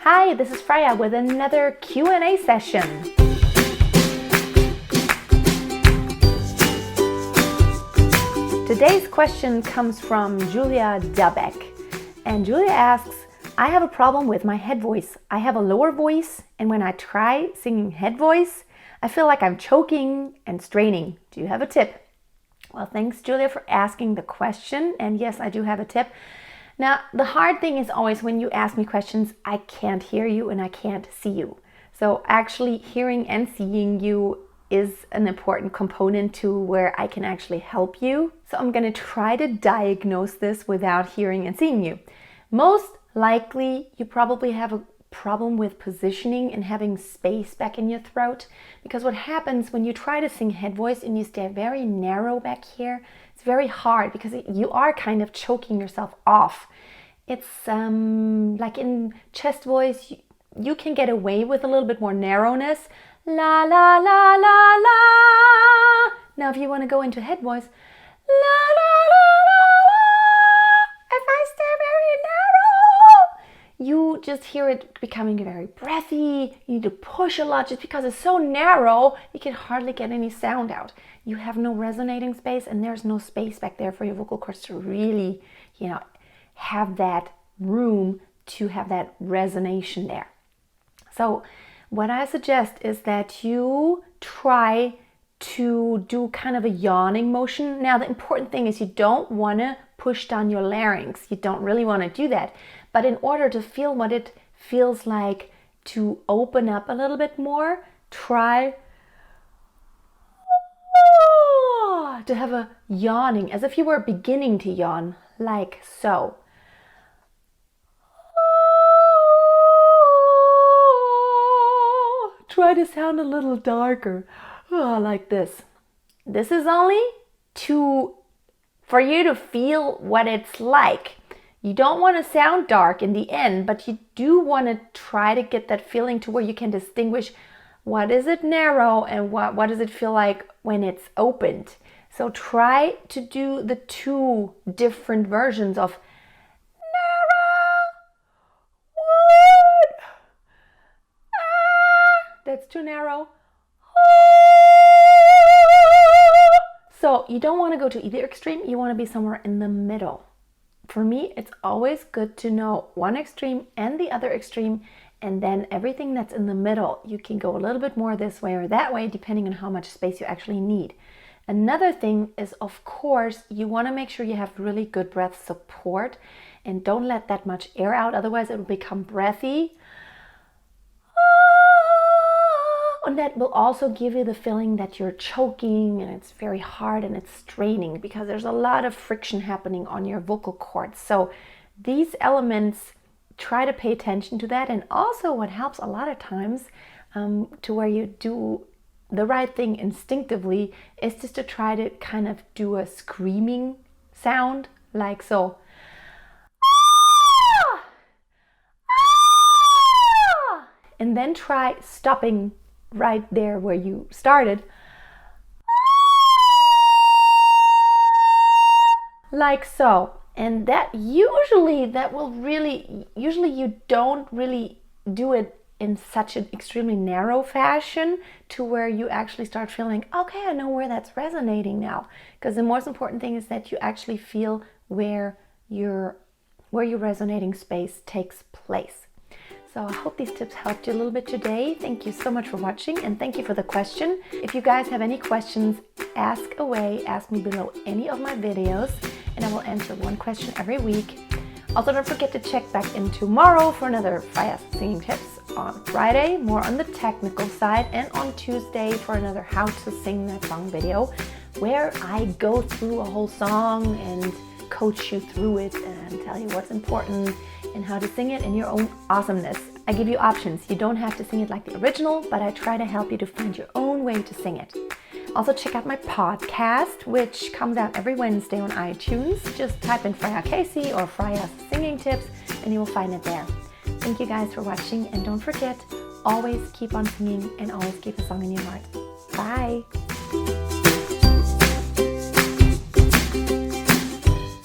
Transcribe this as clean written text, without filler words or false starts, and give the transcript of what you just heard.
Hi, this is Freya with another Q&A session. Today's question comes from Julia Dubeck. And Julia asks, I have a problem with my head voice. I have a lower voice, and when I try singing head voice, I feel like I'm choking and straining. Do you have a tip? Well, thanks, Julia, for asking the question. And yes, I do have a tip. Now, the hard thing is always when you ask me questions, I can't hear you and I can't see you. So actually hearing and seeing you is an important component to where I can actually help you. So I'm going to try to diagnose this without hearing and seeing you. Most likely, you probably have a problem with positioning and having space back in your throat, because what happens when you try to sing head voice and you stay very narrow back here, it's very hard because you are kind of choking yourself off. It's like in chest voice, you can get away with a little bit more narrowness. La la la la la. Now if you want to go into head voice, la la la la la. If I stay very narrow, you just hear it becoming very breathy. You need to push a lot just because it's so narrow, you can hardly get any sound out. You have no resonating space, and there's no space back there for your vocal cords to really, have that room to have that resonation there. So what I suggest is that you try to do kind of a yawning motion. Now, the important thing is you don't want to push down your larynx. You don't really want to do that. But in order to feel what it feels like to open up a little bit more, try to have a yawning, as if you were beginning to yawn, like so. Try to sound a little darker, like this. This is only for you to feel what it's like. You don't want to sound dark in the end, but you do want to try to get that feeling to where you can distinguish what is it narrow and what does it feel like when it's opened. So try to do the two different versions of that's too narrow. So you don't want to go to either extreme. You want to be somewhere in the middle. For me, it's always good to know one extreme and the other extreme, and then everything that's in the middle, you can go a little bit more this way or that way, depending on how much space you actually need. Another thing is, of course, you want to make sure you have really good breath support and don't let that much air out. Otherwise, it will become breathy. And that will also give you the feeling that you're choking and it's very hard and it's straining because there's a lot of friction happening on your vocal cords. So these elements, try to pay attention to that. And also what helps a lot of times to where you do the right thing instinctively is just to try to kind of do a screaming sound like so. And then try stopping right there where you started, like so. And usually you don't really do it in such an extremely narrow fashion to where you actually start feeling, okay, I know where that's resonating now. Because the most important thing is that you actually feel where your resonating space takes place. So I hope these tips helped you a little bit today. Thank you so much for watching, and thank you for the question. If you guys have any questions, ask away. Ask me below any of my videos, and I will answer one question every week. Also, don't forget to check back in tomorrow for another Freya singing tips. On Friday, more on the technical side, and on Tuesday for another how to sing that song video, where I go through a whole song and coach you through it and tell you what's important and how to sing it in your own awesomeness. I give you options. You don't have to sing it like the original, but I try to help you to find your own way to sing it. Also check out my podcast, which comes out every Wednesday on iTunes. Just type in Freya Casey or Freya's Singing Tips and you will find it there. Thank you guys for watching, and don't forget, always keep on singing and always keep a song in your heart. Bye!